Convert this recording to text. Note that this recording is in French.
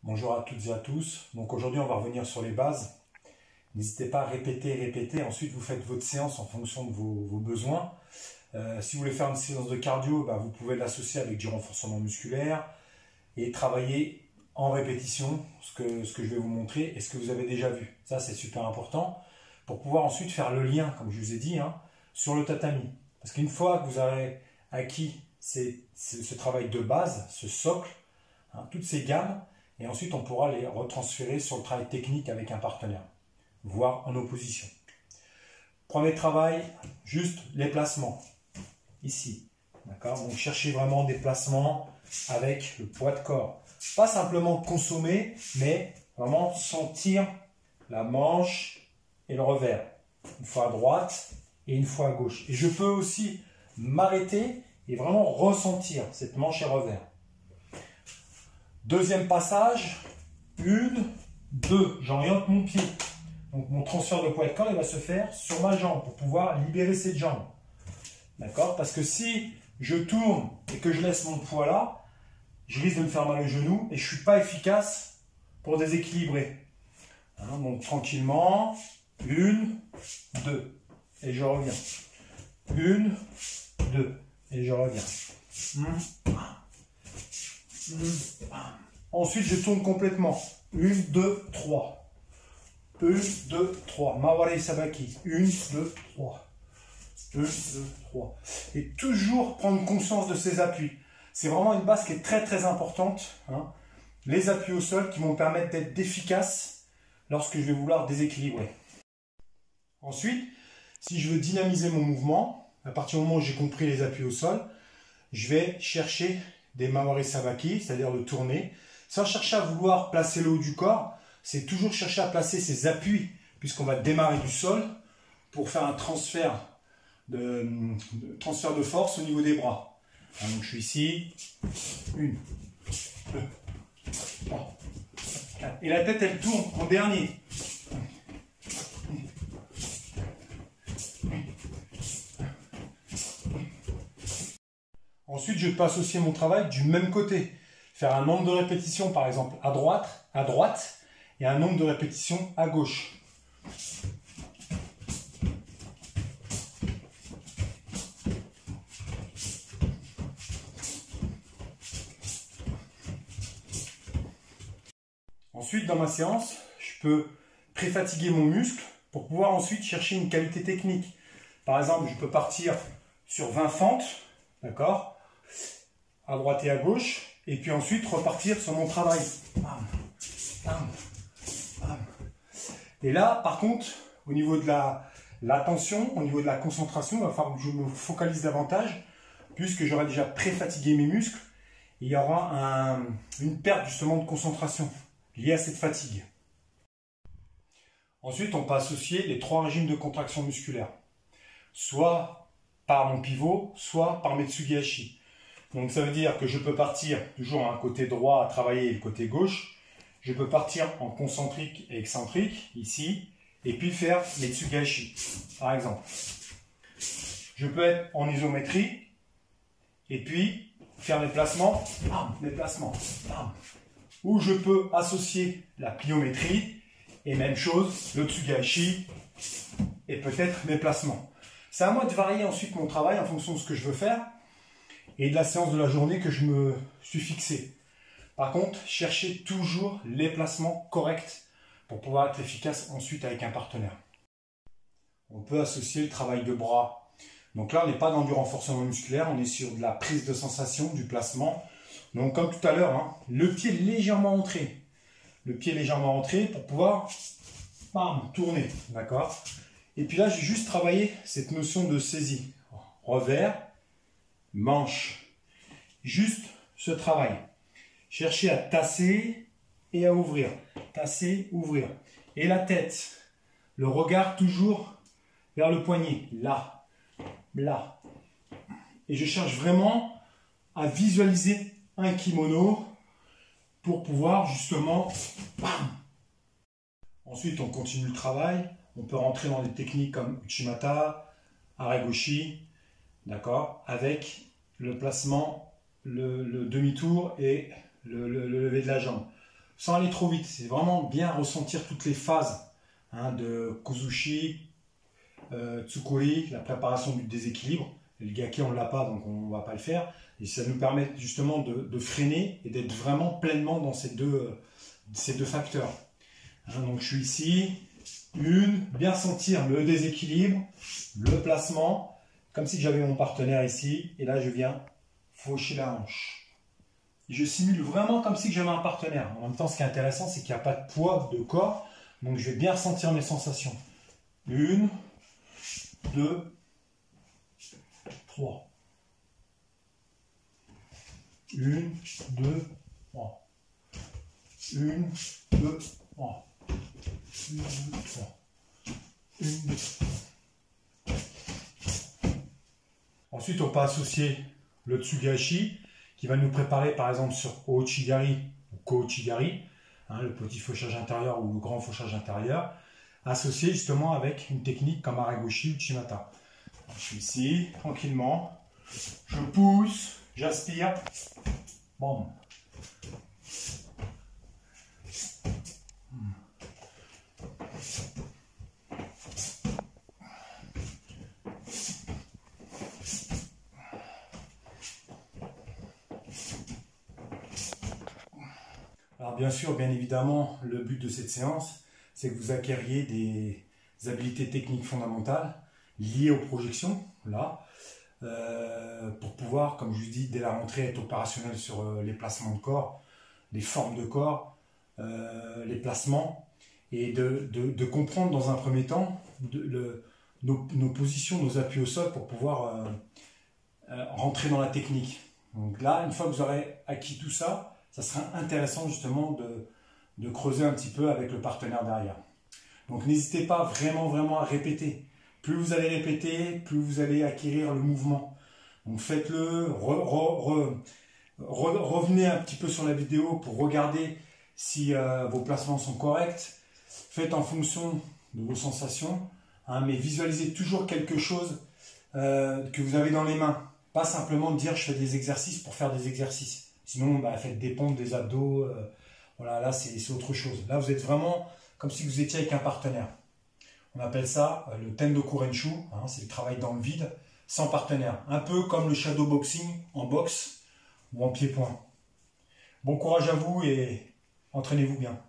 Bonjour à toutes et à tous. Donc aujourd'hui, on va revenir sur les bases. N'hésitez pas à répéter. Ensuite, vous faites votre séance en fonction de vos besoins. Si vous voulez faire une séance de cardio, vous pouvez l'associer avec du renforcement musculaire et travailler en répétition ce que je vais vous montrer et ce que vous avez déjà vu. Ça, c'est super important pour pouvoir ensuite faire le lien, comme je vous ai dit, sur le tatami. Parce qu'une fois que vous aurez acquis ce travail de base, ce socle, toutes ces gammes, et ensuite on pourra les retransférer sur le travail technique avec un partenaire, voire en opposition. Premier travail, juste les placements, ici. D'accord? Donc cherchez vraiment des placements avec le poids de corps. Pas simplement consommer, mais vraiment sentir la manche et le revers. Une fois à droite et une fois à gauche. Et je peux aussi m'arrêter et vraiment ressentir cette manche et revers. Deuxième passage, 1, 2, j'oriente mon pied. Donc mon transfert de poids de corps il va se faire sur ma jambe pour pouvoir libérer cette jambe. D'accord? Parce que si je tourne et que je laisse mon poids là, je risque de me faire mal au genou et je ne suis pas efficace pour déséquilibrer. Donc tranquillement, 1, 2, et je reviens. 1, 2, et je reviens. Ensuite, je tourne complètement. 1, 2, 3. 1, 2, 3. Mawari Sabaki. 1, 2, 3. 1, 2, 3. Et toujours prendre conscience de ces appuis. C'est vraiment une base qui est très importante. Les appuis au sol qui vont me permettre d'être efficace lorsque je vais vouloir déséquilibrer. Ensuite, si je veux dynamiser mon mouvement, à partir du moment où j'ai compris les appuis au sol, je vais chercher des Mawari Sabaki, c'est-à-dire le tourner, sans chercher à vouloir placer le haut du corps, c'est toujours chercher à placer ses appuis, puisqu'on va démarrer du sol pour faire un transfert de force au niveau des bras. Donc je suis ici, 1, 2, 3, 4. Et la tête, elle tourne en dernier. Ensuite, je peux associer mon travail du même côté. Faire un nombre de répétitions, par exemple, à droite, et un nombre de répétitions à gauche. Ensuite, dans ma séance, je peux préfatiguer mon muscle pour pouvoir ensuite chercher une qualité technique. Par exemple, je peux partir sur 20 fentes, d'accord, à droite et à gauche, et puis ensuite repartir sur mon travail. Bam, bam, bam. Et là, par contre, au niveau de l'attention, au niveau de la concentration, il va falloir que je me focalise davantage, puisque j'aurai déjà pré-fatigué mes muscles, et il y aura une perte justement de concentration liée à cette fatigue. Ensuite, on peut associer les 3 régimes de contraction musculaire, soit par mon pivot, soit par mes Tsugi-Hachi. Donc ça veut dire que je peux partir toujours un côté droit à travailler et le côté gauche. Je peux partir en concentrique et excentrique, ici, et puis faire les Tsugi-Hachi, par exemple. Je peux être en isométrie, et puis faire les placements, bam. Ou je peux associer la pliométrie, et même chose, le Tsugi-Hachi, et peut-être mes placements. C'est à moi de varier ensuite mon travail en fonction de ce que je veux faire, et de la séance de la journée que je me suis fixé. Par contre, cherchez toujours les placements corrects pour pouvoir être efficace ensuite avec un partenaire. On peut associer le travail de bras. Donc là, on n'est pas dans du renforcement musculaire, on est sur de la prise de sensation, du placement. Donc comme tout à l'heure, le pied légèrement entré. Le pied légèrement entré pour pouvoir tourner. D'accord? Et puis là, j'ai juste travaillé cette notion de saisie. Revers, manche. Juste ce travail. Cherchez à tasser et à ouvrir. Tasser, ouvrir. Et la tête. Le regard toujours vers le poignet. Là. Là. Et je cherche vraiment à visualiser un kimono pour pouvoir justement... Ensuite, on continue le travail. On peut rentrer dans des techniques comme Uchimata, Aregoshi, d'accord, avec le placement, le demi-tour et le lever de la jambe. sans aller trop vite. C'est vraiment bien ressentir toutes les phases hein, de Kozushi, Tsukuri, la préparation du déséquilibre. Le Gaki, on ne l'a pas, donc on ne va pas le faire. Et ça nous permet justement de freiner et d'être vraiment pleinement dans ces deux facteurs. Hein, donc je suis ici, bien sentir le déséquilibre, le placement, comme si j'avais mon partenaire ici. Et là, je viens faucher la hanche. Et je simule vraiment comme si j'avais un partenaire. En même temps, ce qui est intéressant, c'est qu'il n'y a pas de poids de corps. Donc je vais bien ressentir mes sensations. 1, 2, 3. 1, 2, 3. 1, 2, 3. 1, 2, 3. 1, 2, 3. Ensuite, on peut associer le Tsugaeshi qui va nous préparer par exemple sur Ouchigari ou Kouchigari, hein, le petit fauchage intérieur ou le grand fauchage intérieur, associé justement avec une technique comme Aragoshi ou Chimata. Je suis ici, tranquillement, je pousse, j'aspire, bon. Alors bien sûr, bien évidemment, le but de cette séance, c'est que vous acquériez des habiletés techniques fondamentales liées aux projections, là, pour pouvoir, comme je vous dis, dès la rentrée, être opérationnel sur les placements de corps, les formes de corps, les placements, et de comprendre dans un premier temps nos positions, nos appuis au sol pour pouvoir rentrer dans la technique. Donc là, une fois que vous aurez acquis tout ça, ça sera intéressant justement de creuser un petit peu avec le partenaire derrière. Donc n'hésitez pas vraiment à répéter. Plus vous allez répéter, plus vous allez acquérir le mouvement. Donc faites-le, revenez un petit peu sur la vidéo pour regarder si vos placements sont corrects. Faites en fonction de vos sensations, hein, mais visualisez toujours quelque chose que vous avez dans les mains. Pas simplement dire je fais des exercices pour faire des exercices. Sinon, faites des pompes, des abdos. Voilà, là, c'est autre chose. Là, vous êtes vraiment comme si vous étiez avec un partenaire. On appelle ça le Tendoku Renshu. Hein, c'est le travail dans le vide, sans partenaire. Un peu comme le shadow boxing en boxe ou en pied-point. Bon courage à vous et entraînez-vous bien.